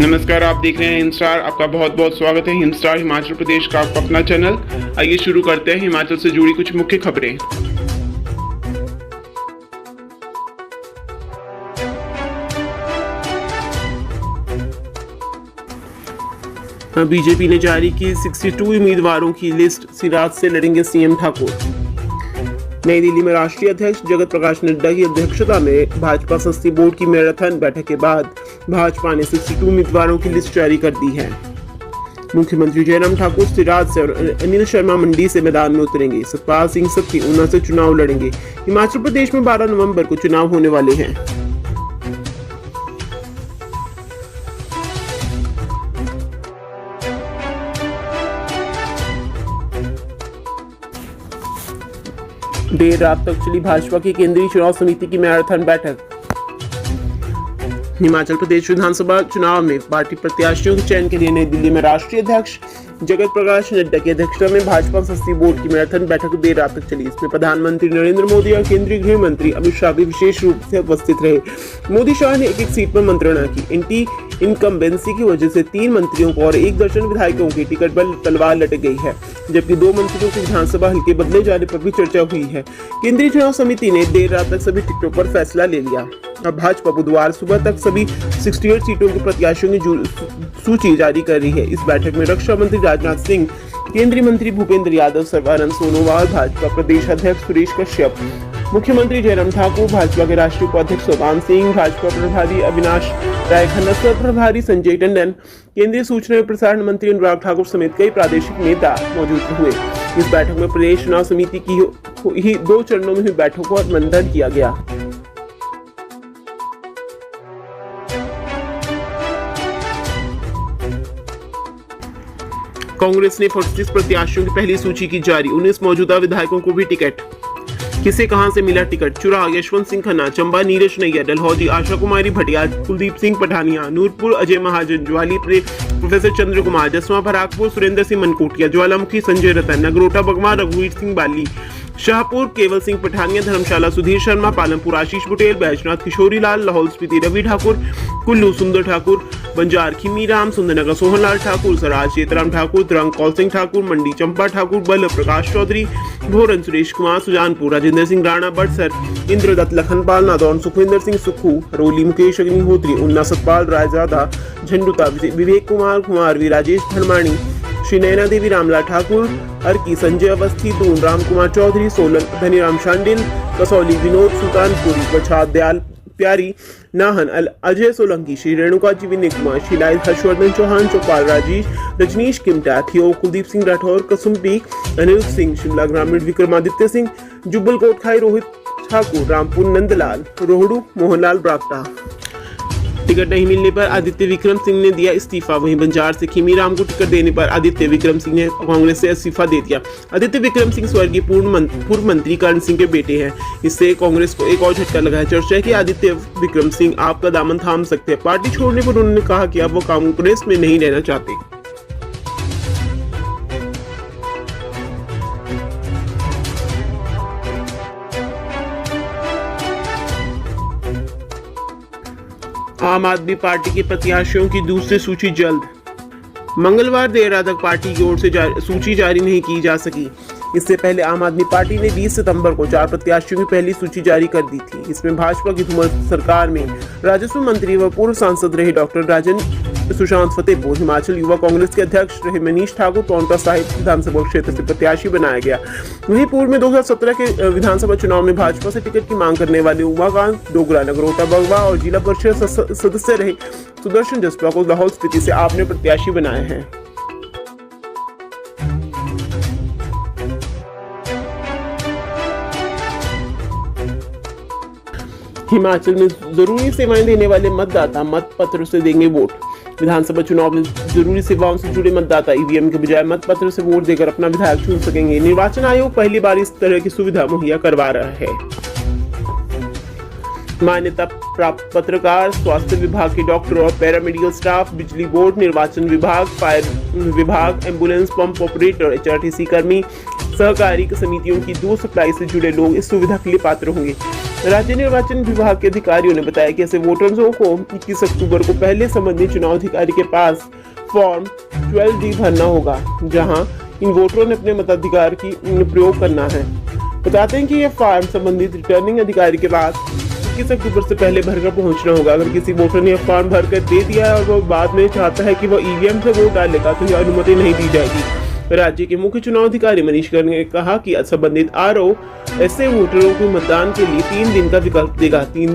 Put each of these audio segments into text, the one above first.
नमस्कार, आप देख रहे हैं हिमस्टार। आपका बहुत बहुत स्वागत है हिमस्टार हिमाचल प्रदेश का आपका अपना चैनल। आइए शुरू करते हैं हिमाचल से जुड़ी कुछ मुख्य खबरें। बीजेपी ने जारी की 62 उम्मीदवारों की लिस्ट। सिराज से लड़ेंगे सीएम ठाकुर। नई दिल्ली में राष्ट्रीय अध्यक्ष जगत प्रकाश नड्डा की अध्यक्षता में भाजपा संसदीय बोर्ड की मैराथन बैठक के बाद भाजपा ने 62 उम्मीदवारों की लिस्ट जारी कर दी है। मुख्यमंत्री जयराम ठाकुर सिराज से और अनिल शर्मा मंडी से मैदान में उतरेंगे। सतपाल सिंह सत्ती ऊना से चुनाव लड़ेंगे। हिमाचल प्रदेश में 12 नवंबर को चुनाव होने वाले हैं। देर रात तक चली भाजपा की केंद्रीय चुनाव समिति की मैराथन बैठक। हिमाचल प्रदेश विधानसभा चुनाव में पार्टी प्रत्याशियों के चयन के लिए नई दिल्ली में राष्ट्रीय अध्यक्ष जगत प्रकाश नड्डा की अध्यक्षता में भाजपा संसदीय बोर्ड की मैराथन बैठक देर रात तक चली। इसमें प्रधानमंत्री नरेंद्र मोदी और केंद्रीय गृह मंत्री अमित शाह भी विशेष रूप से उपस्थित रहे। मोदी शाह ने एक सीट पर मंत्रणा की। इनकम्बेंसी की वजह से 3 मंत्रियों को और 1 दर्जन विधायकों की टिकट पर तलवार लटक गई है, जबकि 2 मंत्रियों के विधानसभा हल्के बदले जाने पर भी चर्चा हुई है। केंद्रीय चुनाव समिति ने देर रात तक सभी टिकटों पर फैसला ले लिया। अब भाजपा बुधवार सुबह तक सभी 68 सीटों के प्रत्याशियों की सूची जारी कर रही है। इस बैठक में रक्षा मंत्री राजनाथ सिंह, केंद्रीय मंत्री भूपेंद्र यादव, सर्बानंद सोनोवाल, भाजपा प्रदेश अध्यक्ष सुरेश कश्यप, मुख्यमंत्री जयराम ठाकुर, भाजपा के राष्ट्रीय उपाध्यक्ष सोपान सिंह, भाजपा प्रभारी अविनाश राय खन्ना, सह प्रभारी संजय टंडन, केंद्रीय सूचना एवं प्रसारण मंत्री अनुराग ठाकुर समेत कई प्रादेशिक नेता मौजूद हुए। इस बैठक में प्रदेश चुनाव समिति की 2 चरणों में हुई बैठकों का मंथन किया गया। कांग्रेस ने 46 प्रत्याशियों की पहली सूची की जारी। 19 मौजूदा विधायकों को भी टिकट। किसे कहां से मिला टिकट? चुराग यशवंत सिंह खन्ना, चंबा नीरज नैयर, डलहौजी आशा कुमारी भटिया, कुलदीप सिंह पठानिया, नूरपुर अजय महाजन, ज्वाली प्रोफेसर चंद्र कुमार, जसवां भराकपुर सुरेंद्र सिंह मनकोटिया, ज्वालामुखी संजय रतन, नगरोटा बगवा रघुवीर सिंह बाली, शाहपुर केवल सिंह पठानिया, धर्मशाला सुधीर शर्मा, पालमपुर आशीष बुटेल, बैजनाथ किशोरी लाल, लाहौल स्पीति रवि ठाकुर, कुल्लू सुंदर ठाकुर, बंजार खीमी राम, सुंदरनगर सोहनलाल ठाकुर, सराज चेतराम ठाकुर, द्रंग कौल सिंह ठाकुर, मंडी चंपा ठाकुर, बल प्रकाश चौधरी, भोरन सुरेश कुमार, सुजानपुर राजेंद्र सिंह राणा, बड़सर इंद्रदत्त लखनपाल, नादौन सुखविंदर सिंह सुखू, हरोली मुकेश अग्निहोत्री, उन्ना सतपाल रायजादा, झंडुता विवेक कुमार, कुमारवी राजेश धर्माणी, श्री नैना देवी रामलाल ठाकुर, अर्की संजय अवस्थी, दून राम कुमार चौधरी, सोलन धनीराम शांडिल, कसौली विनोद सुल्तानपुरी, प्रसाद दयाल प्यारी, नाहन अजय सोलंकी, श्री रेणुका जी विनय कुमार, शिलाइट हर्षवर्धन चौहान, चौपाल राजेश, रजनीश किमटा, थियो कुलदीप सिंह राठौर, कसुम्पी अनिल सिंह, शिमला ग्रामीण विक्रमादित्य सिंह, जुब्बल कोटखाई रोहित ठाकुर, रामपुर नंदलाल, रोहडू मोहनलाल ब्राक्टा। टिकट नहीं मिलने पर आदित्य विक्रम सिंह ने दिया इस्तीफा। वहीं बंजार से खीमीराम को टिकट देने पर आदित्य विक्रम सिंह ने कांग्रेस से इस्तीफा दे दिया। आदित्य विक्रम सिंह स्वर्गीय पूर्व मंत्री कर्ण सिंह के बेटे हैं। इससे कांग्रेस को एक और झटका लगा है। चर्चा है कि आदित्य विक्रम सिंह आपका दामन थाम सकते हैं। पार्टी छोड़ने पर उन्होंने कहा कि अब वो कांग्रेस में नहीं रहना चाहते। आम आदमी पार्टी के प्रत्याशियों की दूसरी सूची जल्द। मंगलवार देर रात तक पार्टी की ओर से सूची जारी नहीं की जा सकी। इससे पहले आम आदमी पार्टी ने 20 सितंबर को 4 प्रत्याशियों की पहली सूची जारी कर दी थी। इसमें भाजपा की धूमल सरकार में राजस्व मंत्री व पूर्व सांसद रहे डॉक्टर राजन सुशांत फतेहपुर, हिमाचल युवा कांग्रेस के अध्यक्ष रहे मनीष ठाकुर पांवटा साहिब विधानसभा क्षेत्र से प्रत्याशी बनाया गया। वहीं पूर्व में 2017 के विधानसभा चुनाव में भाजपा से टिकट की मांग करने वाले उमाकांत डोगरा, नगरोटा बगवा और जिला परिषद सदस्य रहे सुदर्शन जसपा को लाहौल स्पीति से आपने प्रत्याशी बनाए हैं। हिमाचल में जरूरी सेवाएं देने वाले मतदाता मत पत्र से देंगे वोट। विधानसभा चुनाव में जरूरी सेवाओं से जुड़े मतदाता ईवीएम के बजाय मत पत्र से वोट देकर अपना विधायक चुन सकेंगे। निर्वाचन आयोग पहली बार इस तरह की सुविधा मुहैया करवा रहा है। मान्यता प्राप्त पत्रकार, स्वास्थ्य विभाग के डॉक्टर और पैरामेडिकल स्टाफ, बिजली बोर्ड, निर्वाचन विभाग, फायर विभाग, एम्बुलेंस पंप ऑपरेटर, एचआरटीसी कर्मी, सहकारी समितियों की दूध सप्लाई से जुड़े लोग इस सुविधा के लिए पात्र होंगे। राज्य निर्वाचन विभाग के अधिकारियों ने बताया कि ऐसे वोटरों को 21 अक्टूबर को पहले संबंधित चुनाव अधिकारी के पास फॉर्म 12D भरना होगा, जहां इन वोटरों ने अपने मताधिकार की प्रयोग करना है। बताते हैं कि यह फॉर्म संबंधित रिटर्निंग अधिकारी के पास 21 अक्टूबर से पहले भरकर पहुंचना होगा। अगर किसी वोटर ने यह फॉर्म भरकर दे दिया है और वह बाद में चाहता है कि वह ईवीएम से वोट डालेगा तो यह अनुमति नहीं दी जाएगी। राज्य के मुख्य चुनाव अधिकारी मनीष गर्ग ने कहा कि संबंधित आरओ ऐसे वोटरों को मतदान के लिए 3 दिन का विकल्प देगा। 3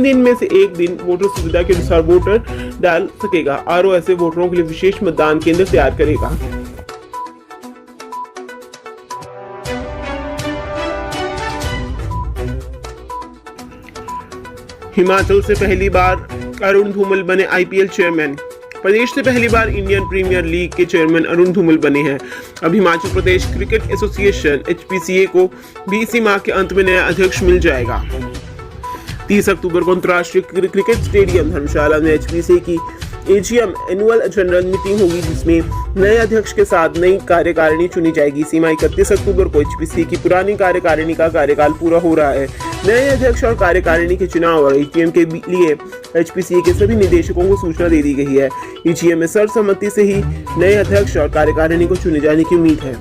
दिन में से 1 दिन वोटर सुविधा के अनुसार वोटर डाल सकेगा। आरओ ऐसे वोटरों के लिए विशेष मतदान केंद्र तैयार करेगा। हिमाचल से पहली बार अरुण धूमल बने आईपीएल चेयरमैन। प्रदेश से पहली बार इंडियन प्रीमियर लीग के चेयरमैन अरुण धूमल बने हैं। अब Himachal Pradesh cricket association HPCA को भी इसी माह के अंत में नया अध्यक्ष मिल जाएगा। 30 अक्टूबर को अंतर्राष्ट्रीय क्रिकेट स्टेडियम धर्मशाला में HPCA की AGM एनुअल जनरल मीटिंग होगी, जिसमें नए अध्यक्ष के साथ नई कार्यकारिणी चुनी जाएगी। इसी माह 31 अक्टूबर को HPCA की पुरानी कार्यकारिणी का कार्यकाल पूरा हो रहा है। नए अध्यक्ष और कार्यकारिणी के चुनाव और AGM के लिए HPCA के सभी निदेशकों को सूचना दे दी गई है। AGM में सर्वसम्मति से ही नए अध्यक्ष और कार्यकारिणी को चुने जाने की उम्मीद है।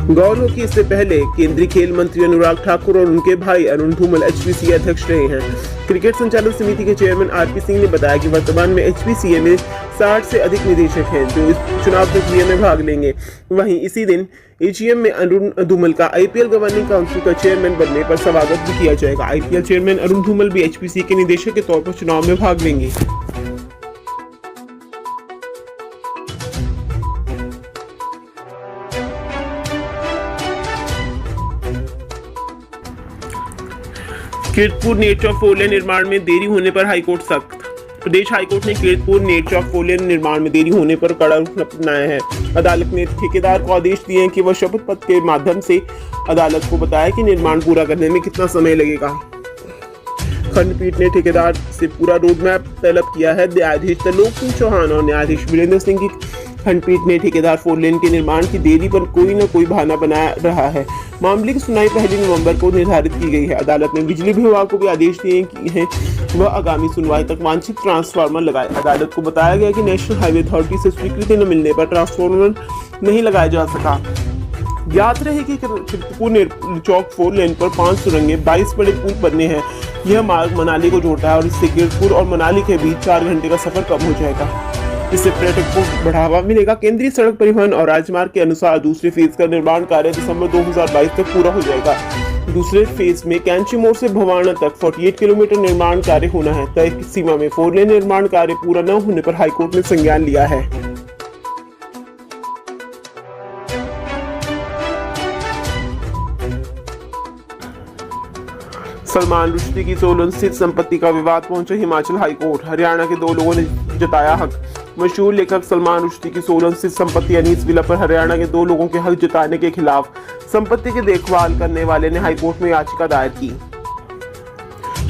गौर हो कि इससे पहले केंद्रीय खेल मंत्री अनुराग ठाकुर और उनके भाई अरुण धूमल HPCA अध्यक्ष रहे हैं। क्रिकेट संचालन समिति के चेयरमैन RP सिंह ने बताया कि वर्तमान में HPCA में 60 से अधिक निदेशक हैं जो इस चुनाव प्रक्रिया में भाग लेंगे। वहीं इसी दिन AGM में अरुण धूमल का IPL गवर्निंग काउंसिल का चेयरमैन बनने पर स्वागत भी किया जाएगा। IPL चेयरमैन अरुण धूमल भी HPCA के निदेशक के तौर पर चुनाव में भाग लेंगे। कीरतपुर नेचौक 4 लेन निर्माण में देरी होने पर हाईकोर्ट सख्त। प्रदेश हाईकोर्ट ने कीरतपुर नेचौक 4 लेन निर्माण में देरी होने पर कड़ा रुख अपनाया है। अदालत ने ठेकेदार को आदेश दिए हैं कि वह शपथ पत्र के माध्यम से अदालत को बताया कि निर्माण पूरा करने में कितना समय लगेगा। खंडपीठ ने ठेकेदार से पूरा रोड मैप तलब किया है। न्यायाधीश त्रिलोक सिंह चौहान और न्यायाधीश वीरेंद्र सिंह की खंडपीठ ने ठेकेदार 4 लेन के निर्माण की देरी पर कोई न कोई बहाना बना रहा है। मामले की सुनवाई 1 नवंबर को निर्धारित की गई है। अदालत ने बिजली विभाग को भी आदेश दिए हैं वह आगामी सुनवाई तक वांछित ट्रांसफार्मर लगाए। अदालत को बताया गया कि नेशनल हाईवे अथॉरिटी से स्वीकृति न मिलने पर ट्रांसफार्मर नहीं लगाया जा सका। याद रहे कि कीरतपुर नेचौक 4 लेन पर 5 सुरंगें, 22 बड़े पुल बनने हैं। यह मार्ग मनाली को जोड़ता है और इससे कीरतपुर और मनाली के बीच 4 घंटे का सफर कम हो जाएगा। इससे पर्यटक को बढ़ावा मिलेगा। केंद्रीय सड़क परिवहन और राजमार्ग के अनुसार दूसरे फेज का निर्माण कार्य दिसंबर 2022 तक पूरा हो जाएगा। दूसरे फेज में कैंची मोड़ से भवाना तक 48 किलोमीटर निर्माण कार्य होना है। तय सीमा में 4 लेन निर्माण कार्य पूरा न होने पर हाईकोर्ट ने संज्ञान लिया है। सलमान रुश्दी की सोलन स्थित संपत्ति का विवाद पहुंचा हिमाचल हाईकोर्ट। हरियाणा के 2 लोगों ने जताया हक। मशहूर लेखक सलमान रुश्दी की सोलन स्थित संपत्ति अनीस विला पर हरियाणा के 2 लोगों के हक जताने के खिलाफ संपत्ति की देखभाल करने वाले ने हाईकोर्ट में याचिका दायर की।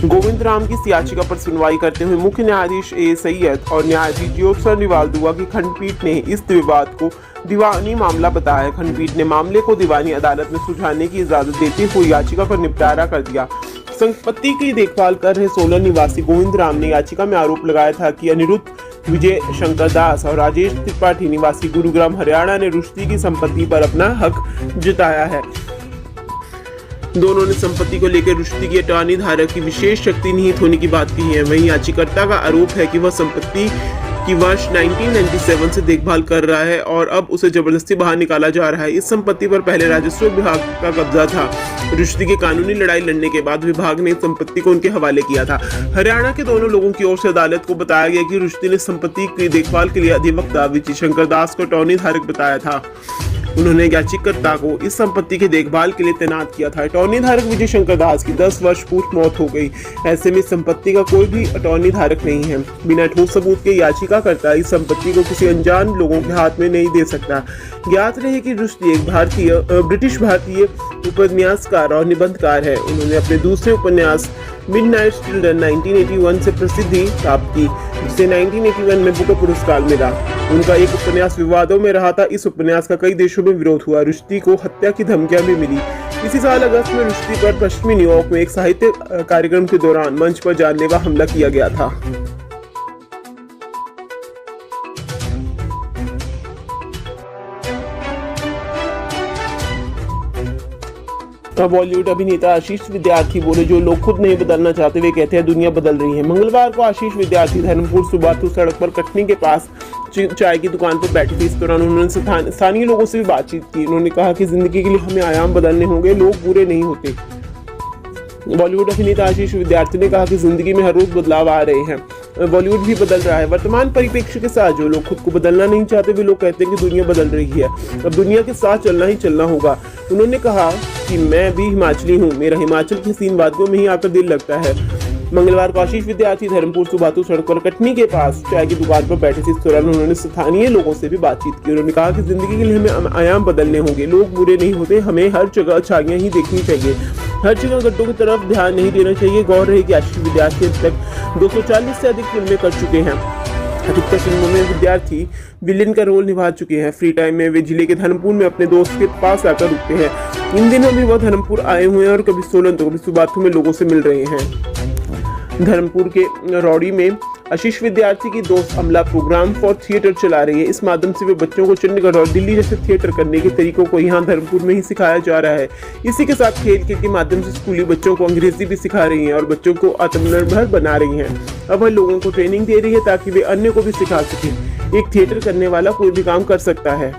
गोविंद राम की इस याचिका पर सुनवाई करते हुए मुख्य न्यायाधीश A सैयद और न्यायाधीश ज्योत्सर निवाल दुआ की खंडपीठ ने इस विवाद को दीवानी मामला बताया। खंडपीठ ने मामले को दीवानी अदालत में सुलझाने की इजाजत देते हुए याचिका पर निपटारा कर दिया। संपत्ति की देखभाल कर रहे सोलन निवासी गोविंद राम ने याचिका में आरोप लगाया था कि अनिरुद्ध विजय शंकर दास और राजेश त्रिपाठी निवासी गुरुग्राम हरियाणा ने रुश्दी की संपत्ति पर अपना हक जताया है। दोनों ने संपत्ति को लेकर रुश्दी की अटॉर्नी धारक की विशेष शक्ति निहित होने की बात कही है। वहीं याचिकाकर्ता का आरोप है कि वह संपत्ति की वर्ष 1997 से देखभाल कर रहा है और अब उसे जबरदस्ती बाहर निकाला जा रहा है। इस संपत्ति पर पहले राजस्व विभाग का कब्जा था। रुश्दी की कानूनी लड़ाई लड़ने के बाद विभाग ने संपत्ति को उनके हवाले किया था। हरियाणा के दोनों लोगों की ओर से अदालत को बताया गया कि रुश्दी ने संपत्ति की देखभाल के लिए अधिवक्ता विजय शंकर दास को अटॉर्नी धारक बताया था। उन्होंने याचिकाकर्ता को इस संपत्ति की देखभाल के लिए तैनात किया था। अटॉर्नी धारक विजय शंकर दास की 10 वर्ष पूर्व मौत हो गई। ऐसे में संपत्ति का कोई भी अटॉर्नी धारक नहीं है। बिना ठोस सबूत के याचिकाकर्ता इस संपत्ति को किसी अनजान लोगों के हाथ में नहीं दे सकता। ज्ञात रहे कि रुश्दी एक ब्रिटिश भारतीय उपन्यासकार और निबंधकार है। उन्होंने अपने दूसरे उपन्यास मिडनाइट चिल्ड्रन 1981 से प्रसिद्धि प्राप्त की, जिसे 1981 में बुकर पुरस्कार मिला। उनका एक उपन्यास विवादों में रहा था। इस उपन्यास का कई देशों में विरोध हुआ। रुश्दी को हत्या की धमकियां भी मिली। इसी साल अगस्त में रुश्दी पर पश्चिमी न्यूयॉर्क में एक साहित्य कार्यक्रम के दौरान मंच पर जानलेवा हमला किया गया था। बॉलीवुड अभिनेता आशीष विद्यार्थी बोले, जो लोग खुद नहीं बदलना चाहते वे कहते हैं दुनिया बदल रही है। मंगलवार को आशीष विद्यार्थी धर्मपुर सुबाथू सड़क पर कटनी के पास चाय की दुकान पर बैठे थे। इस दौरान उन्होंने स्थानीय लोगों से भी बातचीत की। उन्होंने कहा कि जिंदगी के लिए हमें आयाम बदलने होंगे, लोग बुरे नहीं होते। बॉलीवुड अभिनेता आशीष विद्यार्थी ने कहा कि जिंदगी में हर रोज बदलाव आ रहे हैं, बॉलीवुड भी बदल रहा है। वर्तमान परिप्रेक्ष्य के साथ जो लोग खुद को बदलना नहीं चाहते वे लोग कहते हैं कि दुनिया बदल रही है, अब दुनिया के साथ चलना ही चलना होगा। उन्होंने कहा कि मैं भी हिमाचली हूँ, मेरा हिमाचल की हसीन वादियों में ही आकर दिल लगता है। मंगलवार को आशीष विद्यार्थी धर्मपुर सुबाथू सड़क पर कटनी के पास चाय की दुकान पर बैठे थे। इस दौरान उन्होंने स्थानीय लोगों से भी बातचीत की। उन्होंने कहा कि जिंदगी के लिए हमें आयाम बदलने होंगे, लोग बुरे नहीं होते, हमें हर जगह अच्छाइयां ही देखनी चाहिए, हर जगह गड्ढों की तरफ ध्यान नहीं देना चाहिए। गौर रहे कि आशीष विद्यार्थी अब तक 240 से अधिक फिल्में कर चुके हैं। अधिकतर फिल्मों में विद्यार्थी विलेन का रोल निभा चुके हैं। फ्री टाइम में वे जिले के धर्मपुर में अपने दोस्त के पास आकर रुकते हैं। इन दिनों भी वह धर्मपुर आए हुए हैं और कभी सोलन तो कभी सुबाथू में लोगों से मिल रहे हैं। धर्मपुर के रौड़ी में आशीष विद्यार्थी की दोस्त अमला प्रोग्राम फॉर थिएटर चला रही है। इस माध्यम से वे बच्चों को चंडीगढ़ और दिल्ली जैसे थिएटर करने के तरीकों को यहाँ धर्मपुर में ही सिखाया जा रहा है। इसी के साथ खेल के माध्यम से स्कूली बच्चों को अंग्रेजी भी सिखा रही हैं और बच्चों को आत्मनिर्भर बना रही हैं। अब वह लोगों को ट्रेनिंग दे रही है ताकि वे अन्य को भी सिखा सकें। एक थिएटर करने वाला कोई भी काम कर सकता है।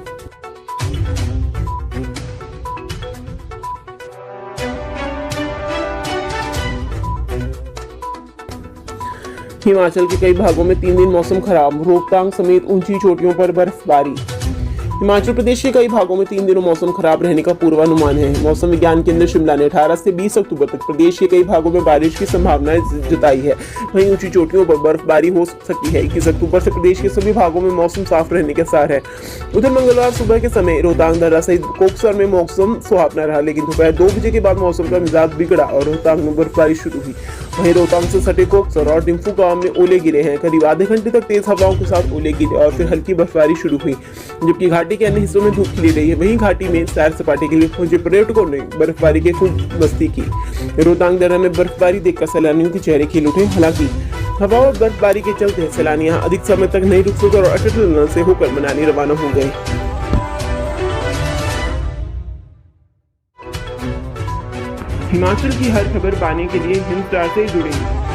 हिमाचल के कई भागों में 3 दिन मौसम खराब, रोहतांग समेत ऊंची चोटियों पर बर्फबारी। हिमाचल प्रदेश के कई भागों में 3 दिनों मौसम खराब रहने का पूर्वानुमान है। मौसम विज्ञान केंद्र शिमला ने 18 से 20 अक्टूबर तक प्रदेश के कई भागों में बारिश की संभावना जताई है। वहीं ऊंची चोटियों पर बर्फबारी हो सकती है। 21 अक्टूबर से प्रदेश के सभी भागों में मौसम साफ रहने के आसार है। उधर मंगलवार सुबह के समय रोहतांग दर्रा सहित कोकसर में मौसम सुहावना रहा, लेकिन दोपहर 2 बजे के बाद मौसम का मिजाज बिगड़ा और रोहतांग में बर्फबारी शुरू हुई। वहीं रोहतांग से सटे कोकसर और डिम्फू गांव में ओले गिरे हैं। करीब आधे घंटे तक तेज हवाओं के साथ ओले गिरे और फिर हल्की बर्फबारी शुरू हुई, जबकि घाटी के अन्य हिस्सों में धूप खिली रही है। वहीं घाटी में सैर सपाटे के लिए पहुंचे पर्यटकों ने बर्फबारी के खूब मस्ती की। रोहतांग दर्रा में बर्फबारी देखकर सैलानियों के चेहरे खिल उठे। हालांकि हवा और बर्फबारी के चलते सैलानी यहाँ अधिक समय तक नहीं रुक सके और अटल टनल से होकर मनाली रवाना हो गए। हिमाचल की हर खबर पाने के लिए हिंद स्टार से जुड़ें।